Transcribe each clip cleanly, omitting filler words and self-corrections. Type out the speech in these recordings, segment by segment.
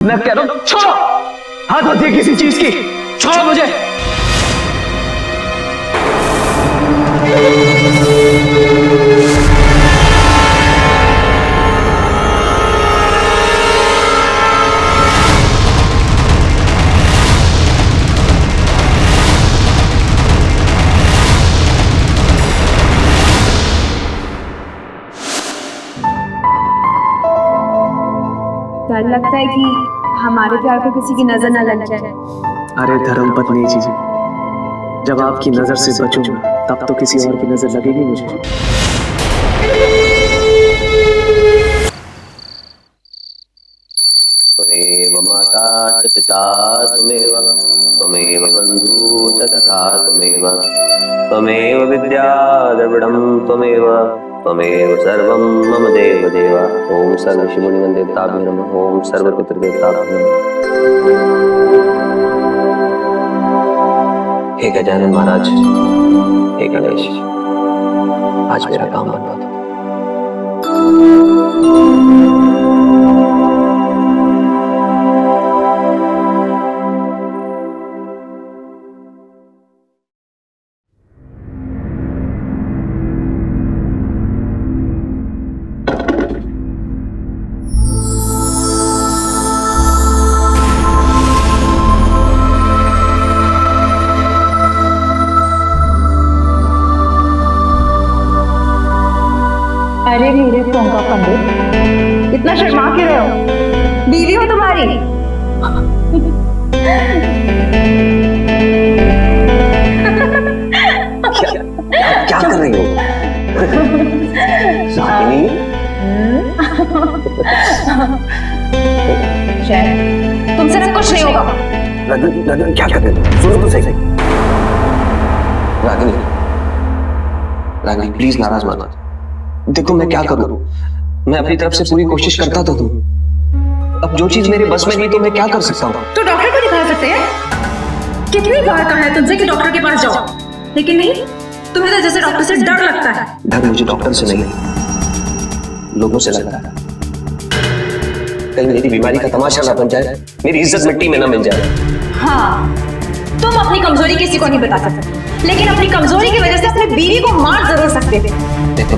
मैं कह रहा हूं छोड़ो, हाथ होती है किसी चीज की, छोड़ो मुझे। डर लगता है कि हमारे प्यार को किसी की नजर न लग जाए। अरे धर्म पत्नी जी, जब आपकी नजर से बचूंगा तब तो किसी और की नजर लगेगी मुझे। त्वमेव माता च पिता त्वमेव बन्धु च सखा त्वमेव विद्या द्रविडं त्वमेव सर्वं मम देव देव। ओम सर्व शिवलिंग देवताभ्यो नमः। ओम सर्व पितृदेवताभ्यो नमः। हे गजानन महाराज, हे गणेश, आज मेरा काम बनवा दो। अरे मेरे पोंका पंडित, इतना शर्मा क्यों रहे हो? बीवी हो तुम्हारी? क्या कर रही हो? रागिनी? तुमसे ना कुछ नहीं होगा। रागिनी क्या कर रही हो? सुनो तो सही। रागिनी, रागिनी प्लीज नाराज मत। देखो मैं क्या करूं, मैं अपनी तरफ से पूरी कोशिश करता तो हूं। अब जो चीज मेरे बस में नहीं तो मैं क्या कर सकता हूं? तो डॉक्टर को दिखा सकते हैं। कितनी बार कहा है तुमसे कि डॉक्टर के पास जाओ, लेकिन नहीं, तुम्हें तो जैसे डॉक्टर से डर लगता है। डर मुझे डॉक्टर से नहीं, लोगों से लगता है। कहीं मेरी बीमारी का तमाशा ना बन जाए, मेरी इज्जत मिट्टी में ना मिल जाए। हाँ, तुम अपनी कमजोरी किसी को नहीं बता सकते, लेकिन अपनी कमजोरी की वजह से अपनी बीवी को मार जरूर सकते थे। देखो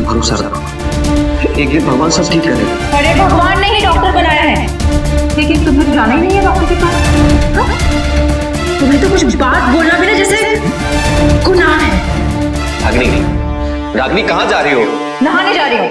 भरोसा रखो, एक दिन भगवान सब ठीक करेगा। अरे भगवान ने ही डॉक्टर बनाया है, लेकिन तुम्हें तो जाना ही नहीं है डॉक्टर के पास। हाँ? तुम्हें तो कुछ बात बोलना भी ना जैसे गुनाह है। रागिनी, रागिनी कहाँ जा रही हो? नहाने जा रही हूँ।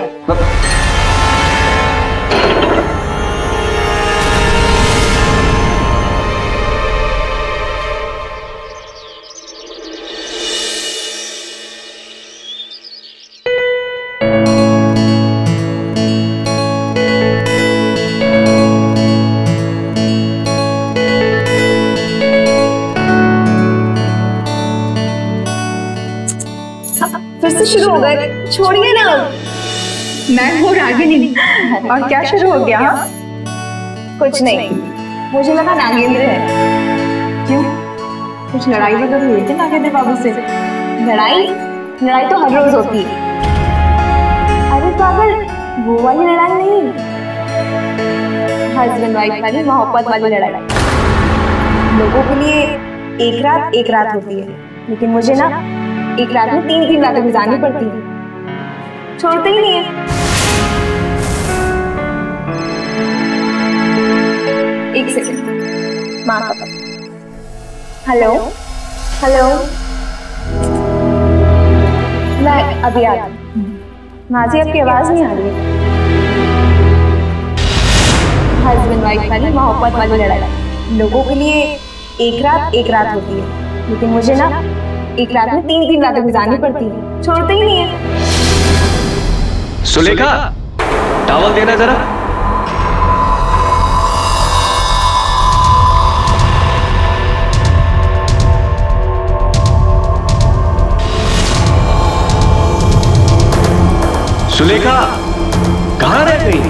फिर से शुरू हो गए, छोड़िए ना। मैं हूँ रागिनी, और क्या शुरू हो गया? हाँ, कुछ नहीं, मुझे लगा नागेंद्र है। क्यों, कुछ लड़ाई वगैरह हुई थी नागेंद्र बाबू से? लड़ाई? लड़ाई तो हर रोज होती है। अरे पागल, वो वाली लड़ाई नहीं, हस्बैंड वाइफ वाली मोहब्बत वाली लड़ाई। लोगों के लिए एक रात होती है, लेकिन मुझे ना एक रात में 3 रातें गुजारनी पड़ती है। छोड़ते ही नहीं है। एक सेकंड, माँ का हेलो हेलो, मैं अभी आ रही। माँ जी आपकी आवाज नहीं आ रही। हस्बैंड वाइफ वाली मोहब्बत वाली लड़ाई। लोगों के लिए एक रात होती है, लेकिन मुझे ना एक रात में 3 रातें गुजारनी पड़ती है। छोड़ते ही नहीं है। सुलेखा, टॉवल देना जरा। सुलेखा, कहाँ रह गई?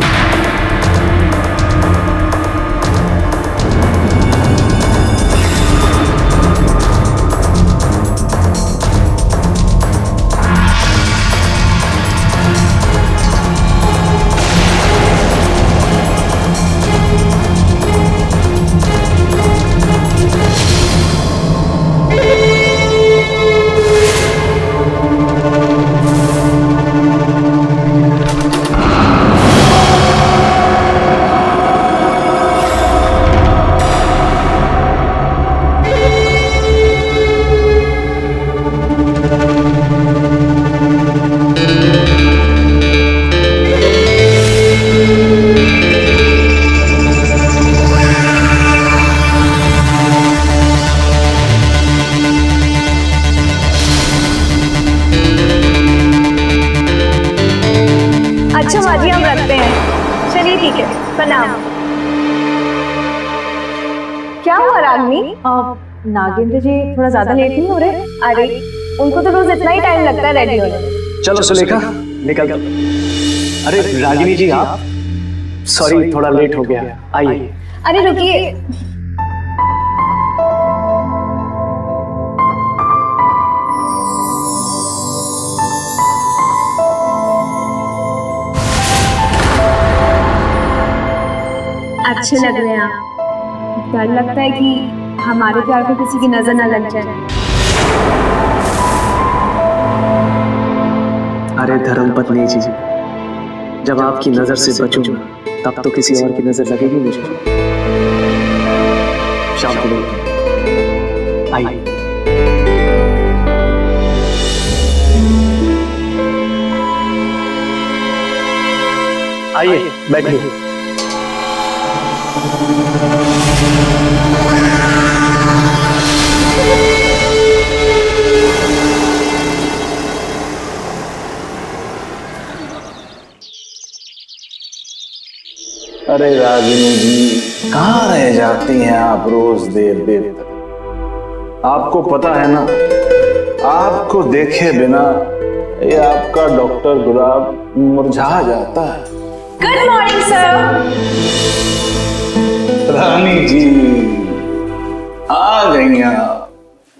क्या हुआ रागनी? नागेंद्र जी थोड़ा ज्यादा लेट नहीं हो रहे? अरे उनको तो रोज इतना ही टाइम लगता है रेडी होने में। चलो सुलेखा निकल। अरे रागिनी जी आप, सॉरी थोड़ा लेट हो गया, आइए। अरे रुकिए, अच्छे लग रहे हैं आप। डर लगता है कि हमारे प्यार को किसी की नजर न लग जाए। अरे धर्म पत्नी जी, जब आपकी नजर से बचूंगा तब तो किसी और की नजर लगेगी मुझे। शाम को मिलते, आइए। आइए बैठिए। अरे रागिनी जी, कहाँ रह जाती हैं आप रोज देर देर तक? आपको पता है ना, आपको देखे बिना ये आपका डॉक्टर गुलाब मुरझा जाता है। Good morning sir. Rani ji आ गई आप,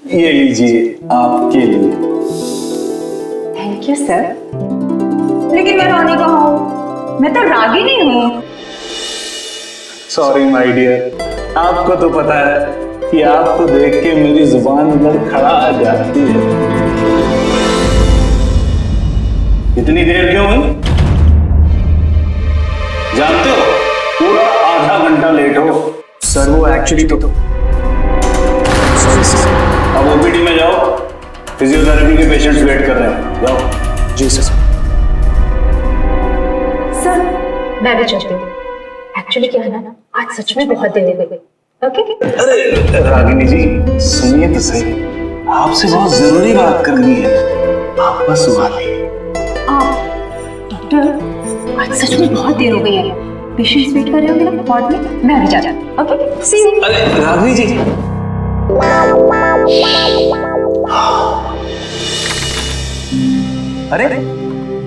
ये लीजिए आपके लिए। Thank you sir. लेकिन मैं रानी कहाँ हूँ? मैं तो रागिनी हूँ। सॉरी माय डियर, आपको तो पता है कि आपको देख के मेरी जुबान लड़खड़ा आ जाती है। इतनी देर क्यों हुई? जानते हो, पूरा आधा घंटा लेट हो। सर वो एक्चुअली तो अब ओपीडी में जाओ, फिजियोथेरेपी के पेशेंट्स वेट कर रहे हैं, जाओ। जी सर। सर मैं भी चलती हूँ। एक्चुअली क्या है ना, आज सच में बहुत देर हो गई। ओके? अरे रागिनी जी सुनिए तो सही, आपसे बहुत जरूरी बात करनी है। आप बस सुनिए। डॉक्टर आज सच में बहुत देर हो गई है। पेशेंट्स वेट कर रहे होंगे ना वार्ड में, मैं अभी जाता हूँ। Okay see you. अरे रागिनी जी, अरे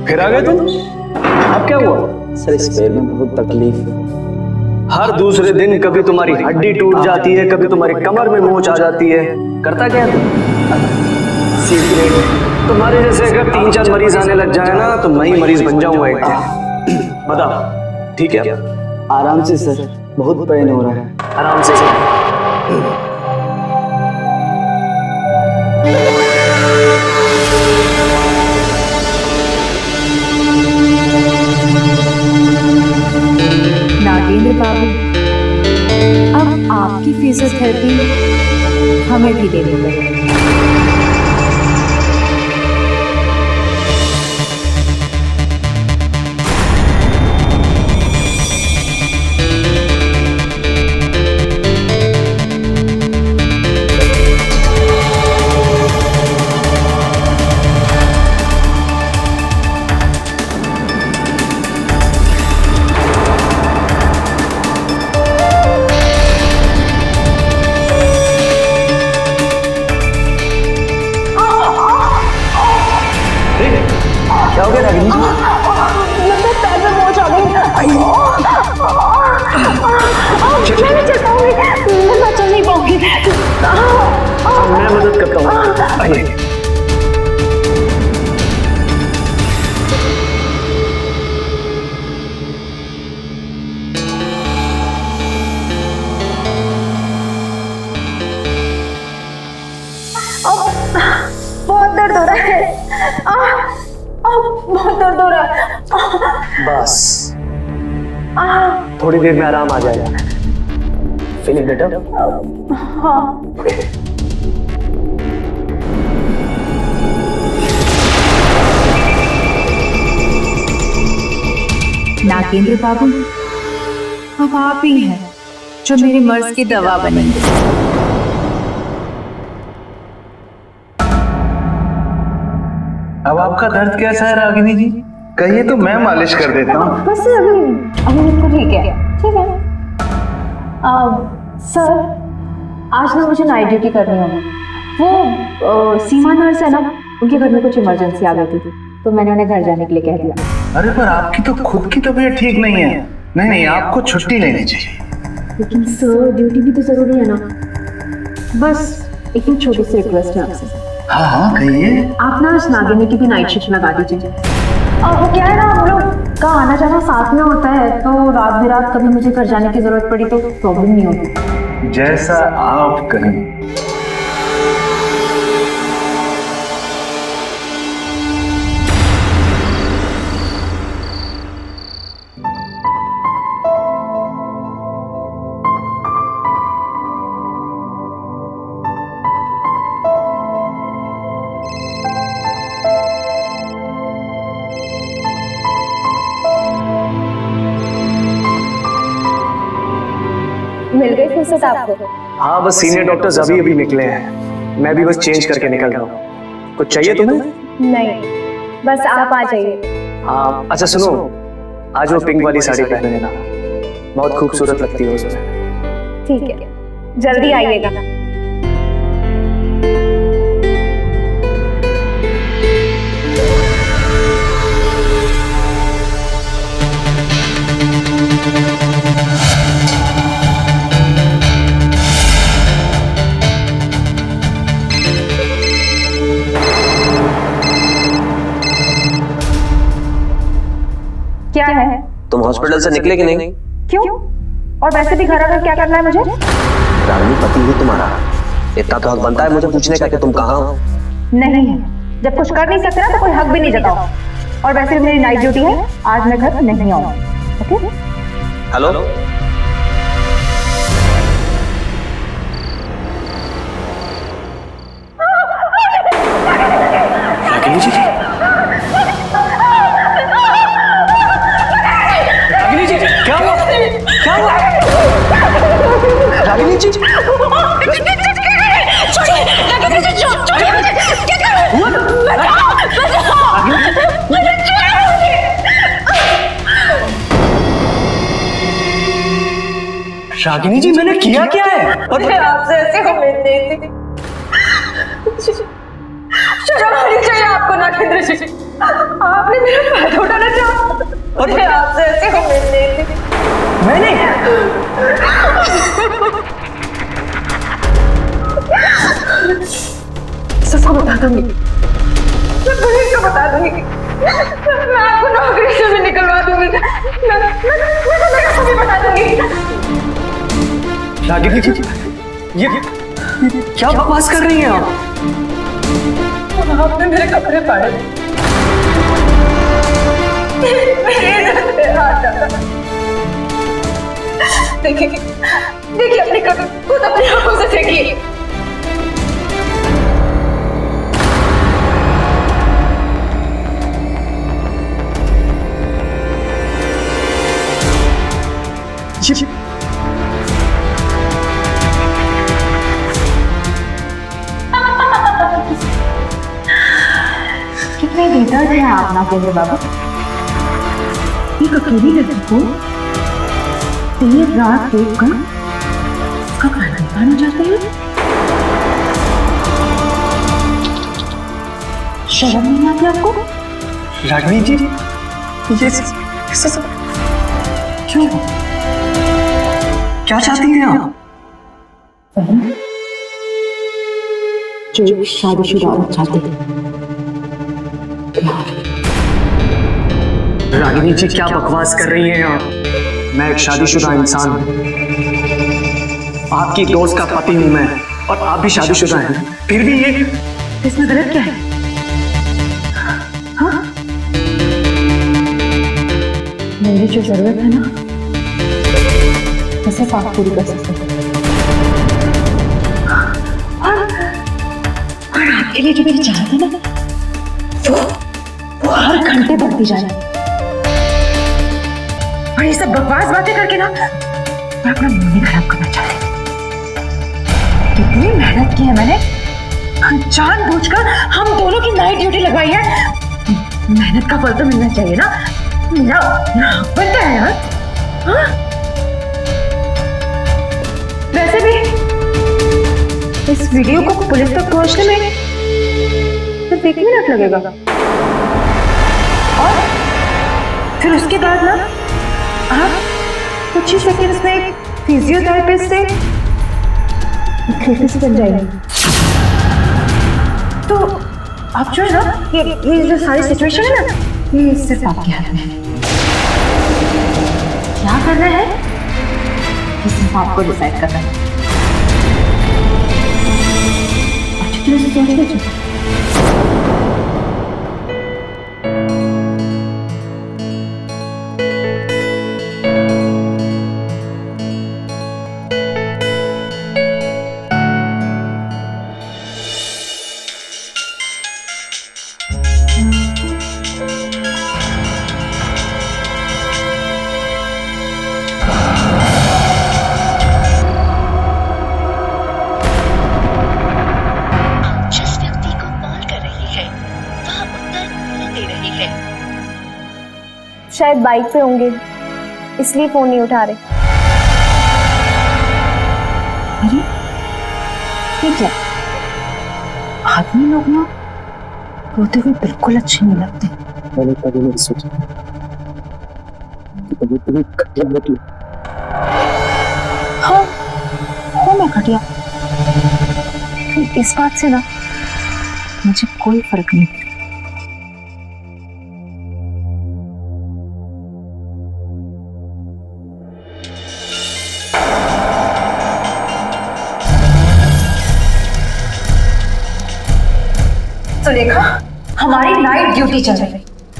फिर आ गए तुम? अब क्या हुआ? सर इस पैर में बहुत तकलीफ है। हर दूसरे दिन कभी तुम्हारी हड्डी टूट जाती है, कभी तुम्हारी कमर में मोच आ जाती है। करता क्या तुम? सीक्रेट। तुम्हारे जैसे अगर 3-4 मरीज आने लग जाए ना तो मैं ही मरीज बन जाऊंगा एक दिन। बताओ ठीक है? आराम से सर, बहुत पेन हो रहा है। आराम से सर। नागेंद्र बाबू, अब आपकी फिजियोथेरेपी हमें भी देनी पड़ेगी। क्या हो गया रागिनी जी? पैर में मोच आ गई। मैं नहीं चल पाऊंगी, मैं चल नहीं पाऊंगी। मैं मदद करता हूँ, आइए। बहुत दर्द हो रहा है। बहुत दर्द हो रहा है। बस थोड़ी देर में आराम आ जाएगा। Feeling better? हाँ। नागेंद्र बाबू, अब आप ही हैं जो मेरे मर्ज की दवा बनेंगे। अब आपका दर्द कैसा है रागिनी जी? कहिए तो मैं मालिश कर देता हूँ। बस अभी बिल्कुल ठीक है। ठीक है। सर आज ना मुझे नाइट ड्यूटी करनी होगी। वो सीमा नर्स है ना, उनके घर में कुछ इमरजेंसी आ गई थी, तो मैंने उन्हें घर जाने के लिए कह दिया। अरे पर आपकी तो खुद की तबीयत ठीक नहीं है। नहीं नहीं, आपको छुट्टी लेनी चाहिए। लेकिन सर ड्यूटी भी तो जरूरी है ना। बस एक ही छोटी सी रिक्वेस्ट है आपसे। हाँ हाँ कहिए। आप ना आज नागिनी की भी नाइट शिफ्ट लगा दीजिए। और वो क्या है ना, हम लोग का आना जाना साथ में होता है, तो रात बिरात कभी मुझे घर जाने की जरूरत पड़ी तो प्रॉब्लम नहीं होती। जैसा आप कहें। मिल गई फुर्सत आपको? हाँ बस सीनियर डॉक्टर्स अभी अभी निकले हैं, मैं भी बस चेंज करके निकल रहा हूँ। कुछ चाहिए तुम्हें? नहीं, बस आप आ जाइए। हाँ अच्छा सुनो, आज वो पिंक वाली साड़ी पहन लेना, बहुत खूबसूरत लगती है उसमें। ठीक है, जल्दी आइएगा। क्या है? तुम हॉस्पिटल से निकले कि नहीं? क्यों? और वैसे भी घर आकर क्या करना है मुझे? रागिनी पति है तुम्हारा, इतना तो हक बनता है मुझे पूछने का कि तुम कहाँ हो। नहीं है, जब कुछ कर नहीं सकते ना तो कोई हक भी नहीं जताओ। और वैसे भी मेरी नाइट ड्यूटी है, आज मैं घर नहीं आऊंगी। ओके? हेलो रागिनी जी, रागिनी जी क्या हुआ? क्या हुआ? रागिनी जी रागिनी जी मैंने किया क्या है? मुझे आपसे ऐसे उम्मीद नहीं थी। शर्म आनी चाहिए आपको नागेंद्र जी, आपने मेरा फायदा उठाना चाहा। मुझे आपसे ऐसे उम्मीद नहीं थी। मैंने सबको बता दूंगी, मैं पुलिस को बता दूंगी, मैं आपको नौकरी से भी निकलवा दूंगी, मैं सभी बता दूंगी। रागिनी जी ये क्या बकवास कर रही हैं आप? आपने मेरे कपड़े फाड़े, देखिए देखिए अपनी खुद अपनी आंखों से देखिए। कितने बेदर्द हैं आप नागेंद्र बाबू। एक अकेली लड़की को देर रात देखकर उसका खाना खाना चाहते हैं। शर्म नहीं आती आपको? रागिनी जी ये सब क्यों? क्या चाहती हैं आप? जो शादीशुदा औरत चाहती है। रागिनी जी क्या बकवास कर रही हैं आप? मैं एक शादीशुदा इंसान हूँ, आपकी दोस्त का पति हूँ मैं, और आप भी शादीशुदा हैं, फिर भी ये इसमें गलत क्या है? हाँ? मेरी जो जरूरत है ना, उसे आप पूरी कर सकते हैं। और आपके लिए जो मेरी चाहत है ना, वो हर घंटे बढ़ती जा रही है। और ये सब बकवास बातें करके ना मैं अपना मूड नहीं खराब करना चाहती। कितनी मेहनत की है मैंने, जानबूझकर हम दोनों की नाइट ड्यूटी लगवाई है। मेहनत का फल तो मिलना चाहिए ना, मेरा बनता है यार। हाँ? वैसे भी इस वीडियो को पुलिस तक पहुंचने में सिर्फ 1 मिनट लगेगा, और फिर उसके बाद ना आप कुछ ही सेकंड्स में एक फिजियोथेरेपिस्ट से थेरेपिस्ट बन जाएंगे। तो आप जो है ना, ये जो सारी सिचुएशन है ना, ये सिर्फ आपके हाथ में है। क्या करना है ये सिर्फ आपको डिसाइड करना है। अच्छी तरह से सोच लीजिए। शायद बाइक पे होंगे, इसलिए फोन नहीं उठा रहे। अरे ठीक है, आदमी लोग ना रोते हुए बिल्कुल अच्छे नहीं लगते। मैंने कभी नहीं सोचा कि कभी घटिया निकली। हाँ हो मैं घटिया, इस बात से ना मुझे कोई फर्क नहीं। तो देखा, हमारी नाइट ड्यूटी चल रही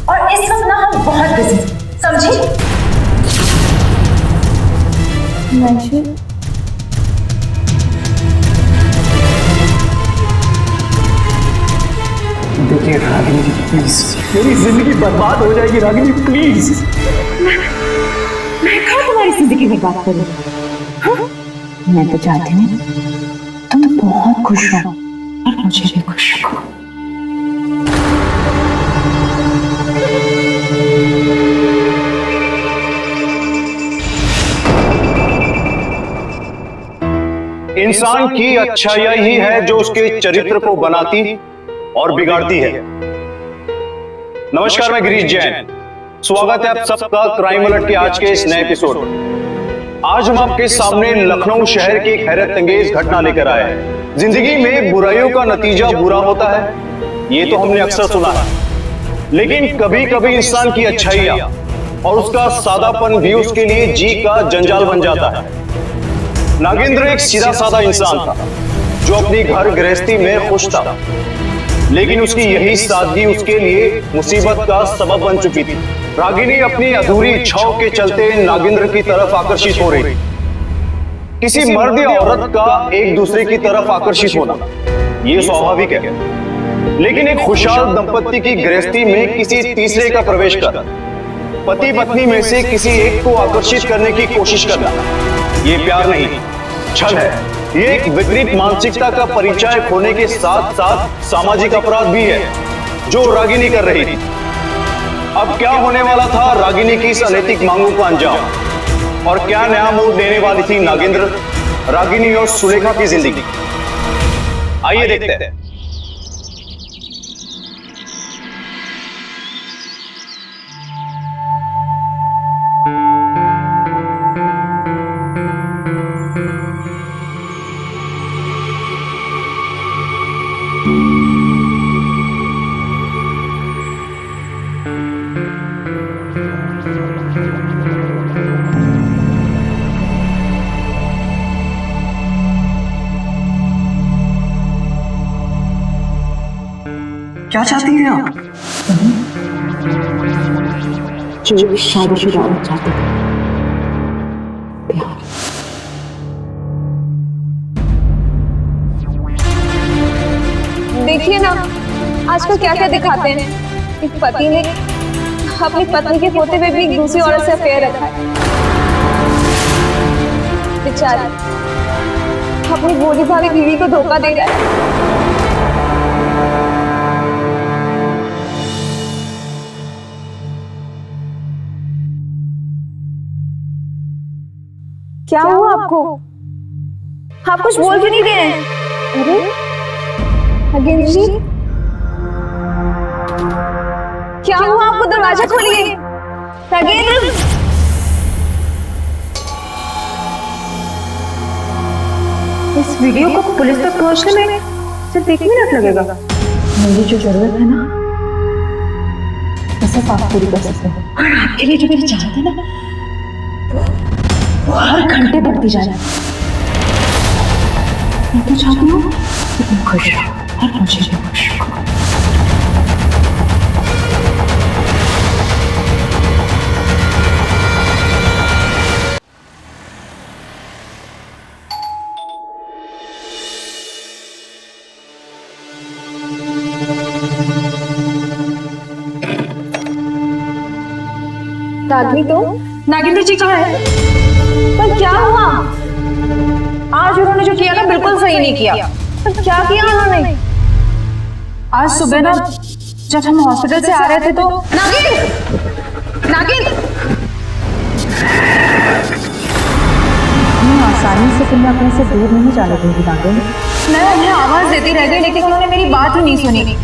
और इस वक्त ना हम बहुत बिजी, समझी? देखिए रागिनी जी प्लीज, मेरी जिंदगी बर्बाद हो जाएगी रागिनी प्लीज। मैं कहाँ तुम्हारी जिंदगी बर्बाद करूँ? हाँ? मैं तो चाहती हूँ तुम बहुत खुश रहो और मुझे भी खुश रखो। इंसान की अच्छाई ही है जो उसके चरित्र को बनाती और बिगाड़ती है। नमस्कार, मैं गिरीश जैन, स्वागत है आप सबका क्राइम अलर्ट के आज के इस नए एपिसोड में। आज हम आपके सामने लखनऊ शहर की एक हैरत अंगेज घटना लेकर आए हैं। जिंदगी में बुराइयों का नतीजा बुरा होता है, ये तो हमने अक्सर सुना है, लेकिन कभी कभी इंसान की अच्छाइयां और उसका सादापन भी उसके लिए जी का जंजाल बन जाता है। नागेंद्र एक सीधा साधा इंसान था जो अपनी घर गृहस्थी में खुश था, लेकिन उसकी यही सादगी उसके लिए मुसीबत का सबब बन चुकी थी। रागिनी अपनी अधूरी इच्छाओं के चलते नागेंद्र की तरफ आकर्षित हो रही। किसी मर्द या औरत का एक दूसरे की तरफ आकर्षित होना यह स्वाभाविक है, लेकिन एक खुशहाल दंपत्ति की गृहस्थी में किसी तीसरे का प्रवेश कर पति पत्नी में से किसी एक को आकर्षित करने की कोशिश करना, ये प्यार नहीं, छल है। ये एक विपरीत मानसिकता का परिचय होने के साथ साथ सामाजिक अपराध भी है जो रागिनी कर रही थी। अब क्या होने वाला था रागिनी की इस अनैतिक मांगों का अंजाम, और क्या नया मोड़ देने वाली थी नागेंद्र, रागिनी और सुलेखा की जिंदगी? आइए देखते हैं। क्या चाहती हैं आप? जो शादीशुदा होना चाहते थे, प्यार। देखिए ना आजकल क्या क्या दिखाते हैं। एक पति ने अपनी पत्नी के होते हुए भी एक दूसरी औरत से अफेयर रखा है। बेचारी अपनी भोली भावी बीवी को धोखा दे रहा है। क्या हुआ आपको? आप कुछ बोल क्यों नहीं रहे हैं? अरे नागेंद्र जी, क्या हुआ आपको? दरवाजा खोलिए नागेंद्र। इस वीडियो को पुलिस तक पहुंचने में सिर्फ 1 मिनट लगेगा। मेरी जो जरूरत है ना, उसे आप पूरी कर सकते हो। और आपके लिए जो मेरी चाहत है ना, वो हर घंटे बढ़ती जा रही है। मैं तो चाहती हूँ कि तुम खुश रहो और मुझे भी खुश रखो। रागनी तो नागेंद्र जी कहाँ है? पर क्या हुआ? आज उन्होंने जो किया ना, बिल्कुल सही नहीं किया। पर क्या किया उन्होंने? आज सुबह ना, जब हम हॉस्पिटल से आ रहे थे तो नागिन, नागिन, मैं आसानी से तुम्हें अपने से दूर नहीं जाने दूंगी नागिन। मैं उन्हें आवाज देती रह गई, लेकिन उन्होंने मेरी बात ही नहीं सुनी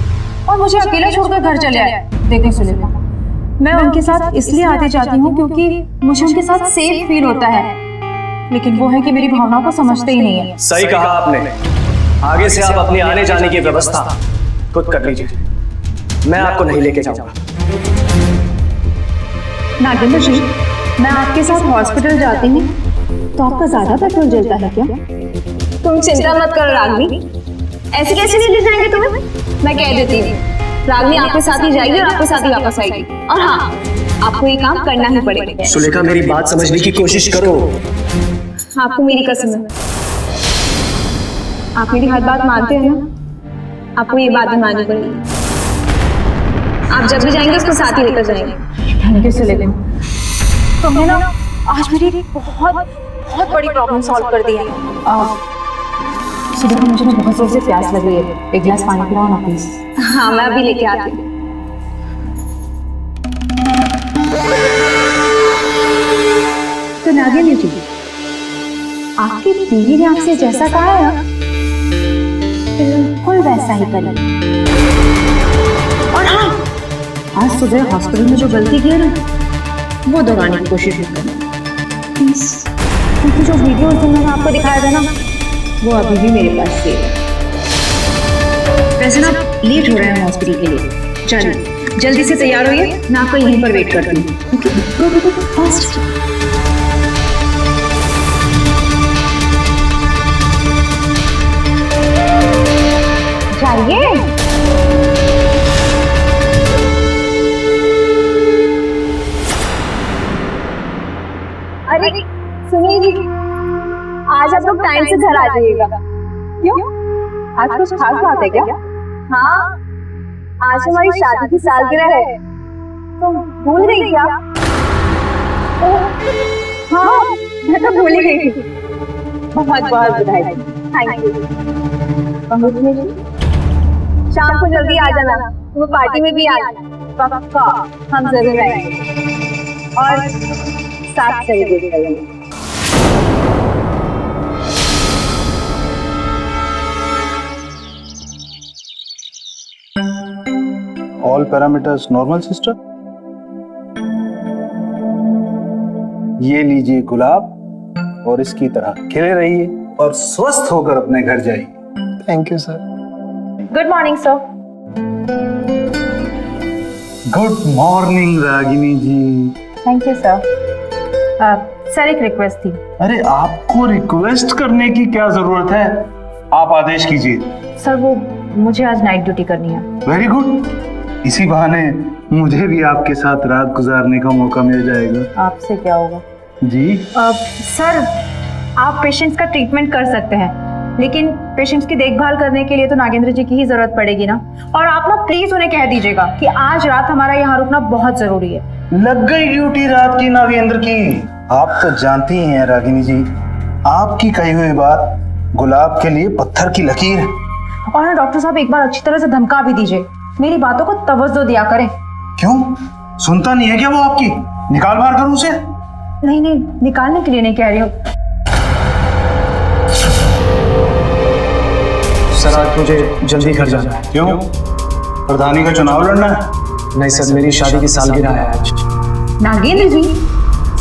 और मुझे अकेला छोड़कर घर चले आए। देखो सुलेखा, मैं उनके साथ इसलिए आती जाती हूँ क्योंकि मुझे उनके साथ सेफ फील होता है, लेकिन वो है कि मेरी भावनाओं को समझते ही नहीं है। सही कहा आपने। आगे से आप अपने आने जाने की व्यवस्था खुद कर लीजिए, मैं आपको नहीं लेके जाऊंगा। नागेंद्र जी, मैं आपके साथ हॉस्पिटल जाती हूँ तो आपका ज्यादा पेट्रोल जलता है क्या? तुम चिंता मत करो रागनी, ऐसे कैसे नहीं ले जाएंगे तुम्हें? मैं कह देती हूँ, रागनी आपके साथ ही जाएगी और आपके साथ ही वापस आएगी। और हाँ, आपको ये काम करना ही पड़ेगा। सुलेखा, मेरी बात समझने की कोशिश करो। आपको मेरी कसम है, आप मेरी हर बात मानते हो ना? आपको ये बात भी माननी पड़ेगी। आप जब भी जाएंगे उसको साथ ही लेकर जाएंगे। थैंक यू सुलेखा, तुमने ना आज मेरी बहुत बड़ी प्रॉब्लम सॉल्व कर दी है। सुलेखा, मुझे ना बहुत जोर से प्यास लग रही है, 1 गिलास पानी पिलाओ ना प्लीज। हाँ, मैं अभी लेके आती हूँ। तो नागेंद्र जी, आपकी बीवी ने आपसे जैसा कहा है ना, बिल्कुल वैसा ही करें। और हाँ, आज सुबह हॉस्पिटल में जो गलती की है ना, वो दोहराने की कोशिश मत करना प्लीज, क्योंकि जो वीडियो उस दिन मैंने आपको दिखाया था ना, वो अभी भी मेरे पास है। वैसे ना लेट हो रहा है हॉस्पिटल के लिए, चलिए जल्दी से तैयार होइए, मैं आपको यहीं पर वेट करती हूँ। Okay, fast. जाइए। अरे सुनिए जी, आज आप लोग टाइम से घर आ जाइएगा। क्यों? आज कुछ खास बात है क्या? हाँ, आज हमारी शादी की सालगिरह है। तुम भूल गई क्या? हाँ, मैं तो भूल ही गई थी। बहुत बहुत बधाई। Thank you. शाम को जल्दी आ जाना, तुम्हें पार्टी में भी आना। पक्का, हम जरूर आएंगे और साथ सेलिब्रेट करेंगे। All parameters normal sister. ये लीजिए गुलाब और इसकी तरह खिले रहिए और स्वस्थ होकर अपने घर जाइए। Thank you sir. Good morning sir. Good morning Ragini ji. Thank you sir. Sir, एक रिक्वेस्ट थी। अरे आपको रिक्वेस्ट करने की क्या जरूरत है, आप आदेश कीजिए। सर, वो मुझे आज नाइट ड्यूटी करनी है। वेरी गुड, इसी बहाने मुझे भी आपके साथ रात गुजारने का मौका मिल जाएगा। आपसे क्या होगा जी? सर, आप पेशेंट्स का ट्रीटमेंट कर सकते हैं, लेकिन पेशेंट्स की देखभाल करने के लिए तो नागेंद्र जी की ही जरूरत पड़ेगी ना। और आप ना प्लीज उन्हें कह दीजिएगा कि आज रात हमारा यहाँ रुकना बहुत जरूरी है। लग गई ड्यूटी रात की नागेंद्र की। आप तो जानती ही हैं रागिनी जी, आपकी कही हुई बात गुलाब के लिए पत्थर की लकीर है। और ना डॉक्टर साहब, एक बार अच्छी तरह से धमका भी दीजिए, मेरी बातों को तवज्जो दिया करें। क्यों, सुनता नहीं है क्या वो आपकी? निकाल बाहर करूं उसे? नहीं नहीं, निकालने के लिए नहीं कह रही हूँ। सर आज मुझे जल्दी घर जाना है। क्यों? प्रधानी का चुनाव लड़ना है? नहीं सर, मेरी शादी की सालगिरह है आज। नागेंद्र जी,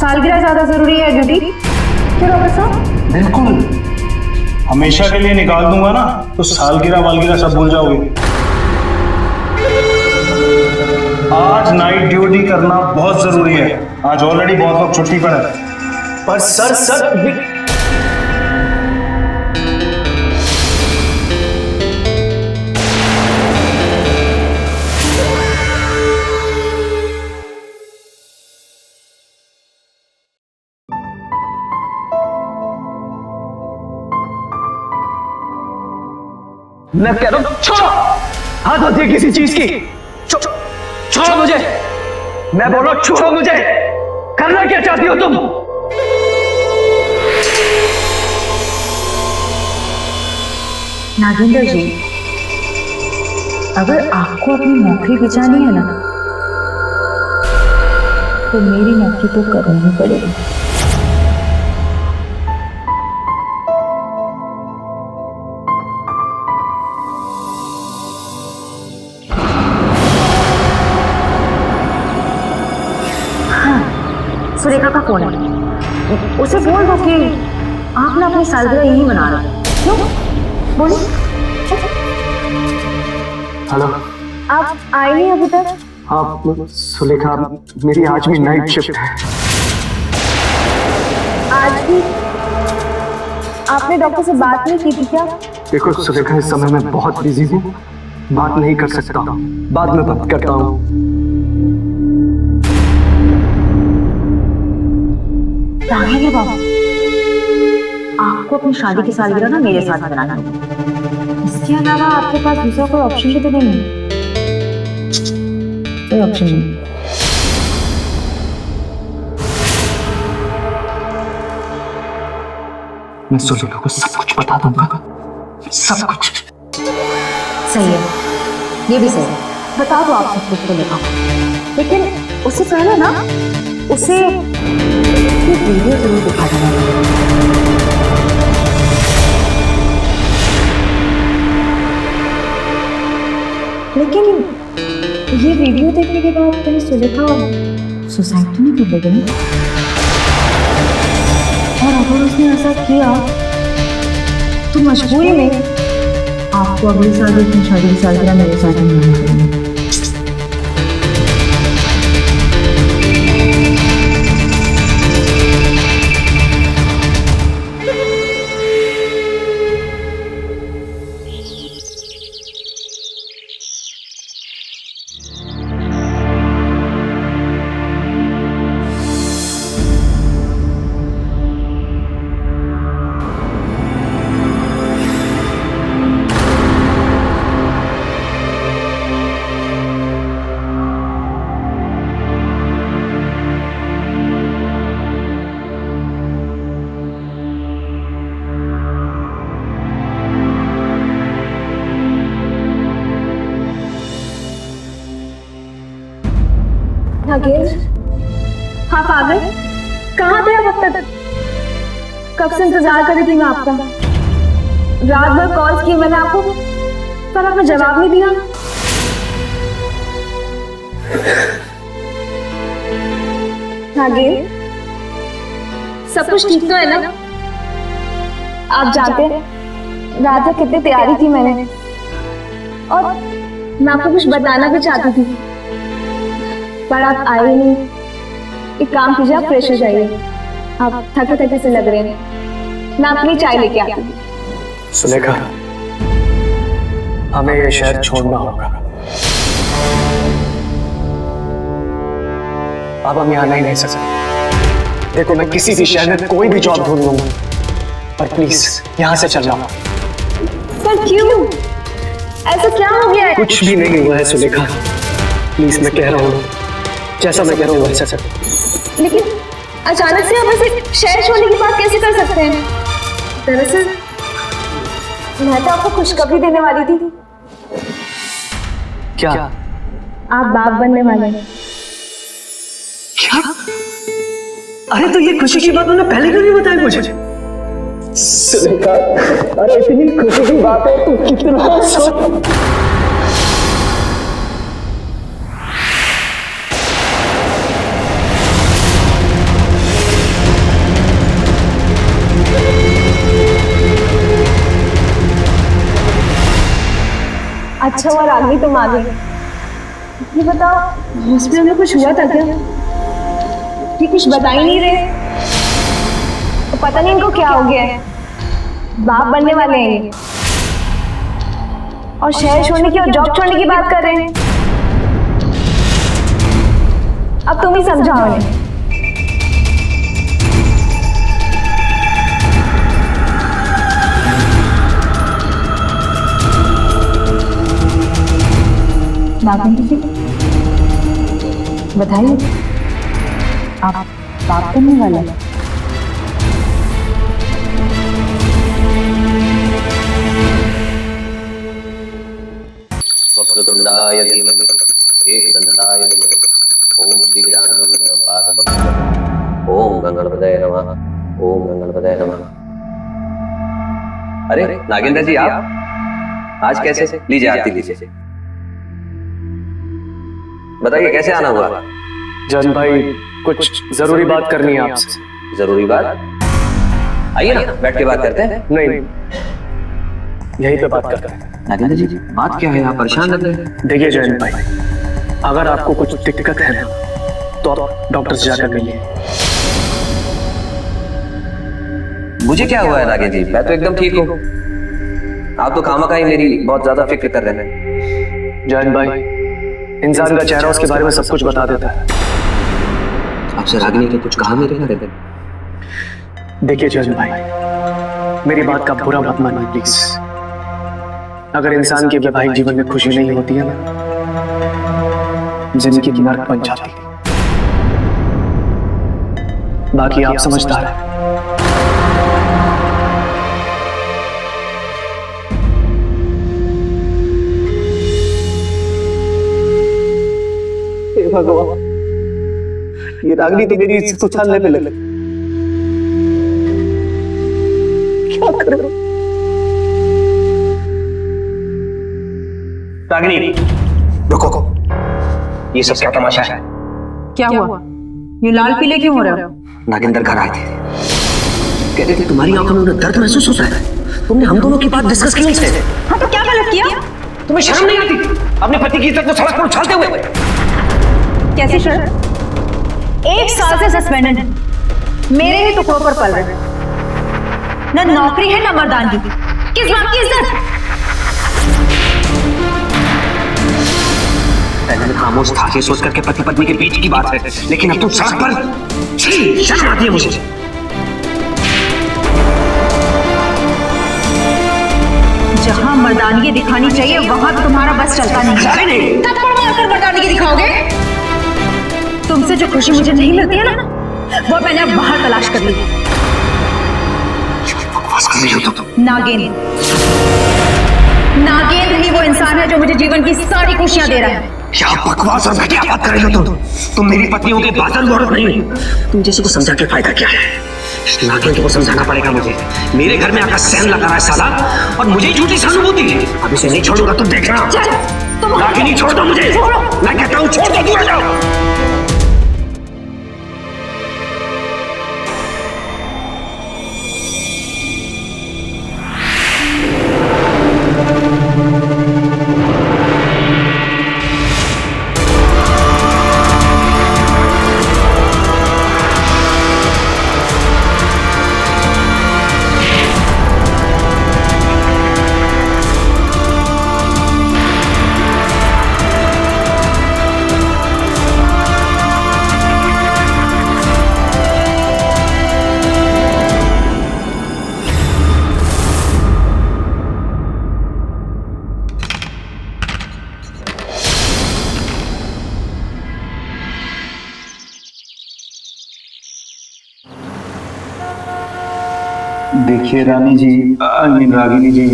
सालगिरह ज्यादा जरूरी है ड्यूटी? क्यों डॉक्टर साहब? बिल्कुल, हमेशा के लिए निकाल दूंगा ना तो सालगिरह वालगिरह सब भूल जाओगे। आज नाइट ड्यूटी करना बहुत जरूरी है। आज ऑलरेडी बहुत लोग छुट्टी पर है। पर सर मैं कह रहा हूं छोड़ो, हाथ होती है किसी चीज की। छोड़ो मुझे, मैं बोल रहा हूं छोड़ो मुझे। करना क्या चाहती हो तुम? नागेंद्र जी, अगर आपको अपनी नौकरी बचानी है ना तो मेरी नौकरी तो करनी पड़ेगी। सुरेखा का फोन है, उसे बोल दो कि आप ना अपनी सालगिरह यही मना रहे हैं। क्यों? बोलो। हेलो, आप आए नहीं अभी तक? आप सुलेखा, मेरी आज भी नाइट शिफ्ट है। आज भी आपने डॉक्टर से बात नहीं की थी क्या? देखो सुलेखा, इस समय मैं बहुत बिजी हूँ, बात नहीं कर सकता। बाद में बात करता हूँ। राघवेंद्र बाबू, आपको अपनी शादी की सालगिरह ना मेरे साथ मनाना है। इसके अलावा आपके पास दूसरा कोई ऑप्शन भी तो नहीं है? कोई ऑप्शन नहीं। मैं सुलेखा को सब कुछ बता दूंगा, सब कुछ। सही है, ये भी सही है। बता दो आप सब कुछ तो लेखा, लेकिन उससे पहले ना उसे ये वीडियो जरूर दिखा देना। लेकिन ये वीडियो देखने के बाद कहीं सुलेखा सुसाइड तो नहीं कर लेगी? और अगर उसने ऐसा किया तो मजबूरी में आपको अगले साल भी अपनी शादी की सालगिरह मेरे साथ मनानी पड़ेगी। आप आ गए? कहाँ थे आप अब तक? कब से इंतजार कर रही थी मैं आपका। रात भर कॉल किए मैंने आपको, पर आपने जवाब नहीं दिया। नागेंद्र, सब कुछ ठीक तो है ना? आप जानते हैं रात भर कितनी तैयारी की मैंने, और मैं आपको कुछ बताना भी चाहती थी, पर आप आए नहीं। एक काम कीजिए, आप फ्रेश हो जाइए, आप थके थके से लग रहे हैं। मैं आपके लिए चाय लेके आती हूँ। सुलेखा, हमें ये शहर छोड़ना होगा। अब हम यहाँ नहीं रह सकते। देखो, मैं किसी भी शहर में कोई भी जॉब ढूंढ लूंगा, पर प्लीज यहाँ से चलना। पर क्यों? ऐसा क्या हो गया है? कुछ भी नहीं हुआ है सुलेखा, प्लीज मैं कह रहा हूँ, जैसा मैं कह रहा हूँ वैसा चल। लेकिन अचानक से आप ऐसे शहर छोड़ने की बात कैसे कर सकते हैं? दरअसल मैं तो आपको खुशखबरी देने वाली थी। क्या? आप बाप बनने वाले हैं। क्या? अरे तो ये खुशी की बात उन्होंने पहले क्यों नहीं बताई मुझे? सुलेखा, अरे इतनी खुशी की बात है, तू कितना सोच। अच्छा हुआ रागनी तुम आ गई। ये बताओ हॉस्पिटल में कुछ हुआ था क्या? ये कुछ बता ही नहीं रहे। तो पता नहीं इनको क्या हो गया है। बाप बनने वाले हैं ये। और शहर छोड़ने की और जॉब छोड़ने की बात कर रहे हैं। अब तुम ही समझाओ इन्हें। बताइए, आप बात करने वाले हैं? वक्रतुंडाय धीमहि एकदन्ताय धीमहि ओम श्री गजाननं पादपद्मं ओम गंगणपतये नमः ओम गंगणपतये नमः। अरे नागेंद्र जी, आप आज कैसे? लीजिए आरती लीजिए। बताइए कैसे आना हुआ? जन भाई, कुछ जरूरी बात करनी है आपसे। जरूरी बात? आइए ना, बैठ के बात करते हैं। नहीं, यहीं पे बात करते हैं। नागेंद्र जी, बात क्या है? आप परेशान लग रहे हैं। देखिए जयंत भाई, अगर आपको कुछ दिक्कत है ना, तो आप डॉक्टर से जाकर मिलिए। मुझे क्या हुआ है नागेंद्र जी? मैं तो एकदम ठीक हूँ। आप तो खामखा ही मेरी बहुत ज्यादा फिक्र कर रहे हैं। जयंत भाई, इंसान का चेहरा उसके बारे में सब कुछ बता देता है। आपसे रागिनी ने कुछ कहा मेरे बारे में? देखिए जयंत भाई, मेरी बात का बुरा मत मानिए प्लीज। अगर इंसान के वैवाहिक जीवन में खुशी नहीं होती है ना, जिंदगी की नरक बन जाती है। बाकी आप समझदार हैं। हे भगवान, ये रागिनी तो मेरी इज्जत उछालने पे लगी। क्या करूं? रागिनी, रुको। ये सब क्या तमाशा है? क्या हुआ? ये लाल पीले क्यों हो रहे हो? नागेंद्र घर आए थे, कह रहे थे तुम्हारी आंखों में दर्द महसूस होता है। तुमने हम दोनों की बात डिस्कस की उनसे। हाँ तो क्या गलत किया? तुम्हें शर्म नहीं आती अपने पति की इज्जत को सड़क पर उछालते हुए? कैसी शर्म? 1 साल से सस्पेंडेड है, मेरे ही टुकड़ों पर पल रहे। न नौकरी है न मर्दानगी, किस बात की इज्जत? पहले मैं खामोश था, ये सोच करके पति पत्नी के बीच की बात है, लेकिन अब तुम सड़क पर। छी, शर्म आती है मुझे। जहां मर्दानगी दिखानी चाहिए वहां तो तुम्हारा बस चलता नहीं। थप्पड़ मारकर मर्दानगी दिखाओगे? तुमसे जो खुशी मुझे नहीं मिलती है ना, वो मैंने अब बाहर तलाश कर ली। बकवास कर रही हो तुम। नागेंद्र ही वो इंसान है जो मुझे जीवन की सारी खुशियां दे रहा है। क्या बकवास और क्या बात कर रही हो तुम मेरी पत्नियों के बादल औरत नहीं। तुम जैसे को समझा के फायदा क्या है? नागेंद्र को समझाना पड़ेगा मुझे। मेरे घर में आकर सहन लगा रहा है साला, और मुझे झूठी सहानुभूति है। अब इसे नहीं छोड़ूंगा, तुम देखना। नागिनी छोड़ दो मुझे, मैं कहता हूँ छोड़ दो, दूर जाओ। देखिए रानी जी, रागिनी जी,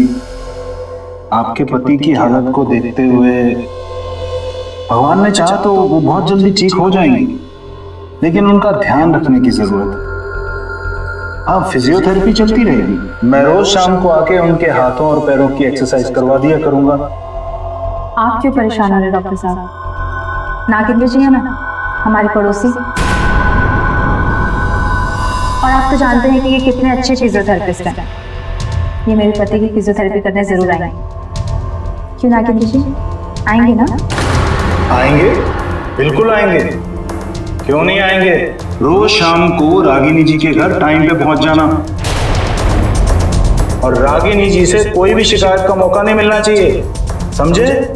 आपके पति की हालत को देखते हुए भगवान ने चाहा तो वो बहुत जल्दी ठीक हो जाएंगे, लेकिन उनका ध्यान रखने की जरूरत है। हाँ, फिजियोथेरेपी चलती रहेगी। मैं रोज शाम को आके उनके हाथों और पैरों की एक्सरसाइज करवा दिया करूंगा। आप क्यों परेशान हो रहे डॉक्टर साहब? नागेंद्र जी है ना, हमारी पड़ोसी, और आप तो जानते हैं कि ये कितने अच्छे फिजियोथेरेपिस्ट हैं। ये मेरे पति की फिजियोथेरेपी करने जरूर आएंगे। क्यों नागेंद्र जी, आएंगे ना? आएंगे, बिल्कुल आएंगे। क्यों नहीं आएंगे? रोज शाम को रागिनी जी के घर टाइम पे पहुंच जाना, और रागिनी जी से कोई भी शिकायत का मौका नहीं मिलना चाहिए, समझे?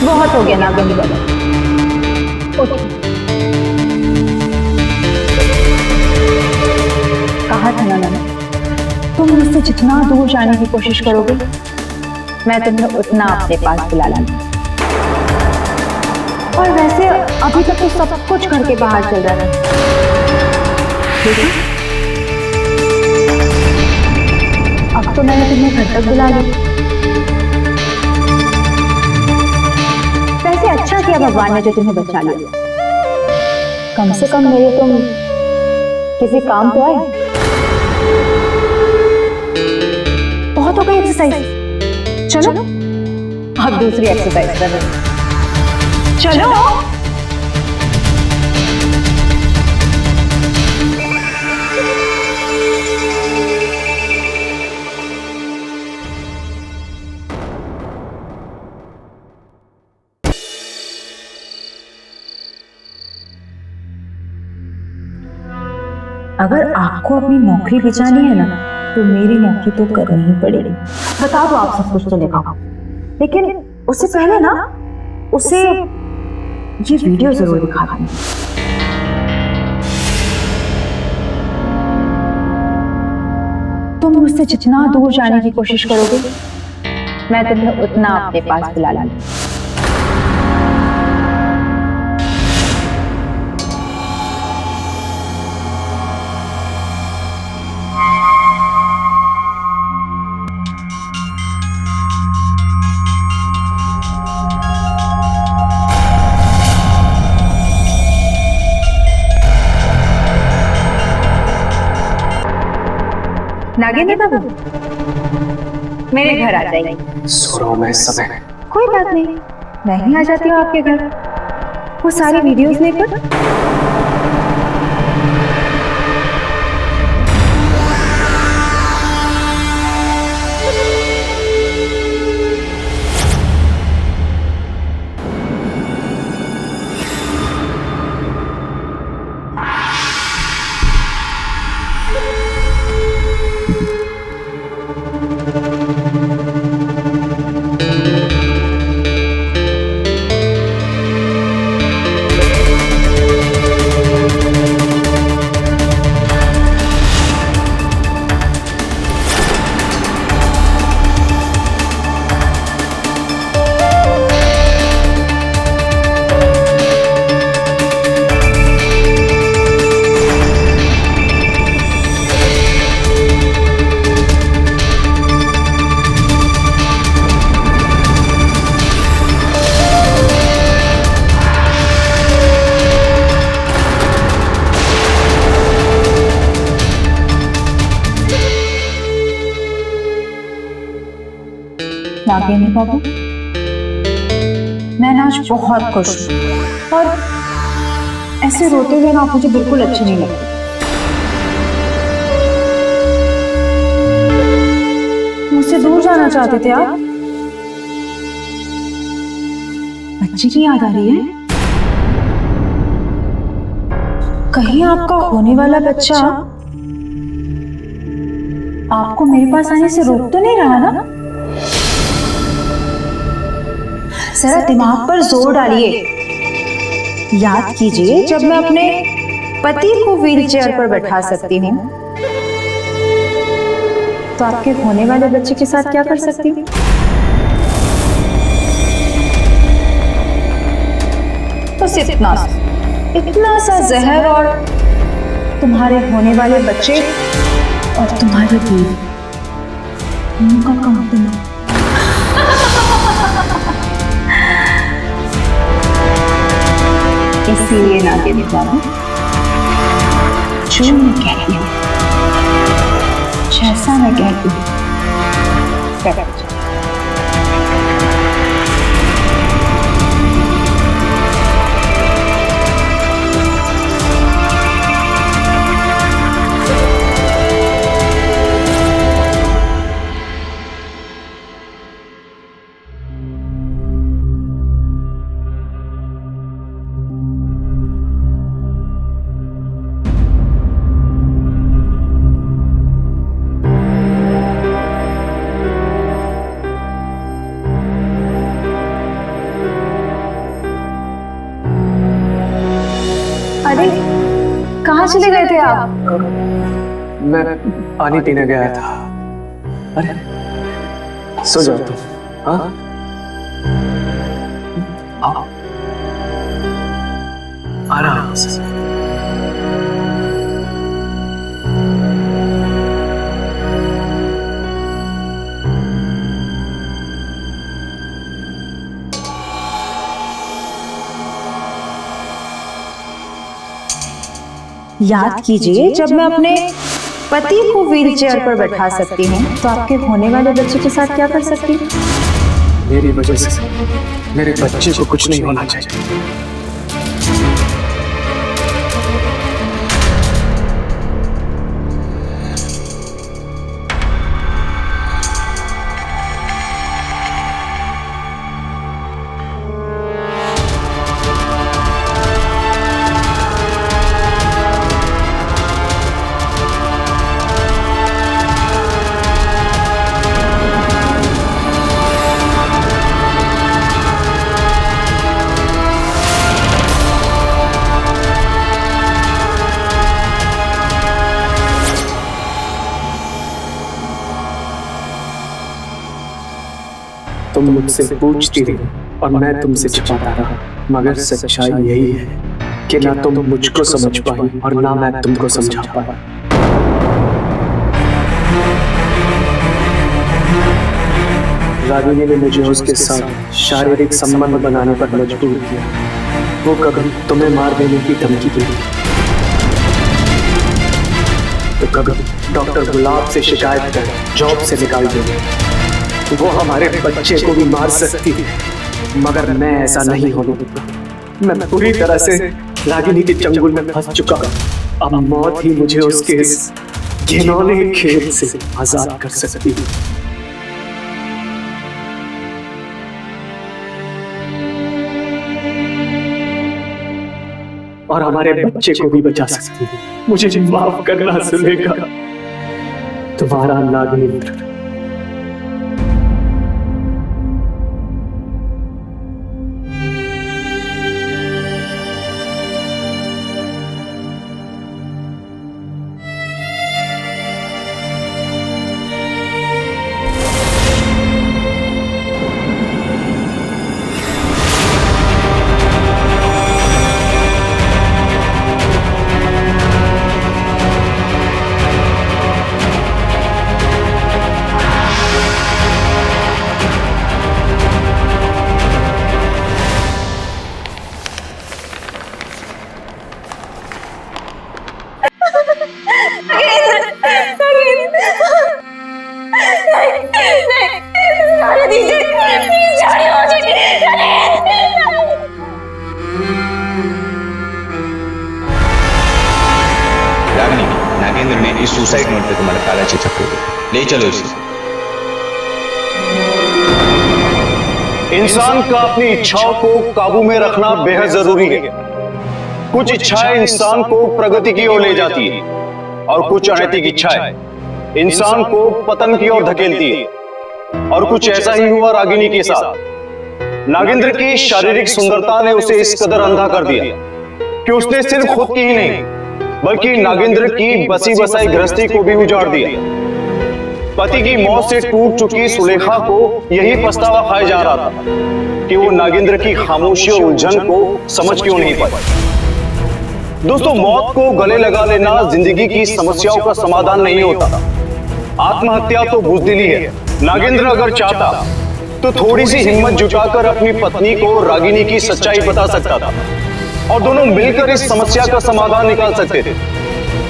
बहुत हो गया नागेंद्र बाबा, उठिए। कहा था ना मैंने, तुम मुझसे जितना दूर जाने की कोशिश करोगे, मैं तुम्हें उतना अपने पास बुला लूंगी। और वैसे अभी तक तो सब कुछ घर के बाहर चल रहा है, देखो अब तो मैंने तुम्हें घर तक बुला लिया। वैसे अच्छा किया भगवान ने जो तुम्हें बचा लिया, कम से कम मेरे तुम किसी काम तो आए। बहुत हो गई एक्सरसाइज, चलो अब दूसरी एक्सरसाइज कर रहे हैं। चलो अगर आपको अपनी नौकरी बचानी है ना, तो मेरी नौकरी तो करनी ही पड़ेगी। बता दो आप सब कुछ चलेगा, लेकिन उससे पहले ना उसे ये वीडियो जरूर दिखा दें। तुम मुझसे जितना दूर जाने की कोशिश करोगे, मैं तुम्हें उतना अपने पास बुला लूंगी। नागेंद्र बाबू, मेरे घर आ जाइए। सो रहा हूं मैं इस समय। कोई बात नहीं, मैं ही आ जाती हूँ आपके घर, वो सारी वीडियोस लेकर। नागेंद्र बाबू, मैं आज बहुत खुश हूँ, और ऐसे रोते हुए ना मुझे बिल्कुल अच्छे नहीं लगते। मुझसे दूर जाना चाहते थे आप? बच्ची की याद आ रही है? कहीं आपका होने वाला बच्चा आपको मेरे पास आने से रोक तो नहीं रहा ना? जरा दिमाग पर जोर डालिए। याद कीजिए, जब मैं अपने पति को व्हीलचेयर पर बैठा सकती हूँ तो आपके होने वाले बच्चे के साथ क्या कर सकती हूँ? बस इतना सा जहर और तुम्हारे होने वाले बच्चे और तुम्हारी बीवी उनका काम देना। इसीलिए ना के बाबू, जो मैं कहती हूँ, जैसा मैं कहती हूँ, अरे कहाँ चले गए थे आप? मैं पानी पीने गया था। अरे सो जाओ तुम। हाँ आओ, आराम से। याद कीजिए, जब मैं अपने पति को व्हीलचेयर पर बैठा सकती हूँ तो आपके होने वाले बच्चे के साथ क्या कर सकती हूँ? मेरी वजह से मेरे बच्चे को कुछ नहीं होना चाहिए। तुम मुझसे पूछती रही और मैं तुमसे छिपाता रहा, मगर सच्चाई यही है कि ना तुम मुझको समझ पाई और ना मैं तुमको समझा पाया। रागिनी ने मुझे उसके साथ शारीरिक संबंध बनाने पर मजबूर किया। वो कभी तुम्हें मार देने की धमकी दी, तो कभी डॉक्टर गुलाब से शिकायत कर जॉब से निकाल देगी। वो हमारे बच्चे को भी मार सकती है, मगर मैं ऐसा नहीं होने दूंगा। मैं पूरी तरह से रागिनी के चंगुल में फंस चुका हूं। अब मौत ही मुझे उसके इस घिनौने खेल से आजाद कर सकती है। और हमारे बच्चे को भी बचा सकती है। मुझे माफ करना सुलेखा, तुम्हारा नागेंद्र। रागिनी, नागेंद्र ने इस सुसाइड नोट पे तुम्हारा काला चिट्ठा खोल दिया। ले चलो इसे। इंसान का अपनी इच्छाओं को काबू में रखना बेहद जरूरी है। कुछ इच्छाएं इंसान को प्रगति की ओर ले जाती है और कुछ अनैतिक इच्छाएं इंसान को पतन की ओर धकेलती है। और कुछ ऐसा ही हुआ रागिनी के साथ। नागेंद्र की शारीरिक सुंदरता ने उसे इस कदर अंधा कर दिया कि उसने सिर्फ खुद की ही नहीं बल्कि नागेंद्र की बसी बसाई गृहस्थी को भी उजाड़ दिया। पति की मौत से टूट चुकी सुलेखा को यही पछतावा खाया जा रहा था कि वो नागेंद्र की खामोशी और उलझन को समझ क्यों नहीं पाई। दोस्तों, मौत को गले लगा लेना जिंदगी की समस्याओं का समाधान नहीं होता। आत्महत्या तो बुज़दिली है। नागेंद्र अगर चाहता तो थोड़ी सी हिम्मत जुटाकर अपनी पत्नी को रागिनी की सच्चाई बता सकता था और दोनों मिलकर इस समस्या का समाधान निकाल सकते थे।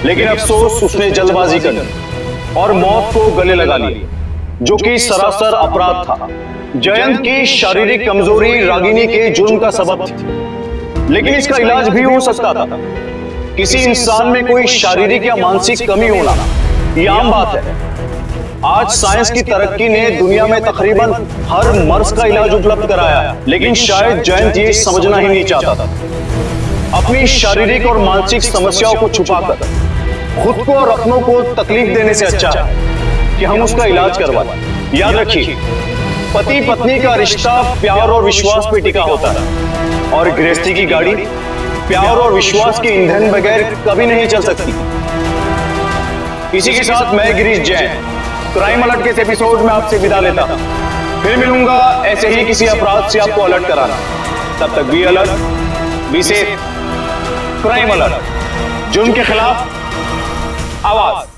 लेकिन अफसोस, उसने जल्दबाजी कर दी और मौत को गले लगा लिया, जो कि सरासर अपराध था। जयंत की शारीरिक कमजोरी रागिनी के जुर्म का सबब थी, लेकिन इसका इलाज भी हो सकता था। किसी इंसान में कोई शारीरिक या मानसिक कमी होना यह आम बात है। आज साइंस की तरक्की ने दुनिया में तकरीबन हर मर्ज का इलाज उपलब्ध कराया है, लेकिन शायद जयंत ये समझना ही नहीं चाहता था। अपनी शारीरिक और मानसिक समस्याओं को छुपाकर खुद को और अपनों को तकलीफ देने से अच्छा है कि हम उसका इलाज करवाएं। याद रखिए, पति पत्नी का रिश्ता प्यार और विश्वास पे टिका होता है और गृहस्थी की गाड़ी प्यार और विश्वास के ईंधन बगैर कभी नहीं चल सकती। इसी के साथ मैं गिरीश जैन क्राइम अलर्ट के इस एपिसोड में आपसे विदा लेता हूं। फिर मिलूंगा ऐसे ही किसी अपराध से आपको अलर्ट कराना। तब तक be alert, be safe. Crime alert, जुर्म के खिलाफ आवाज।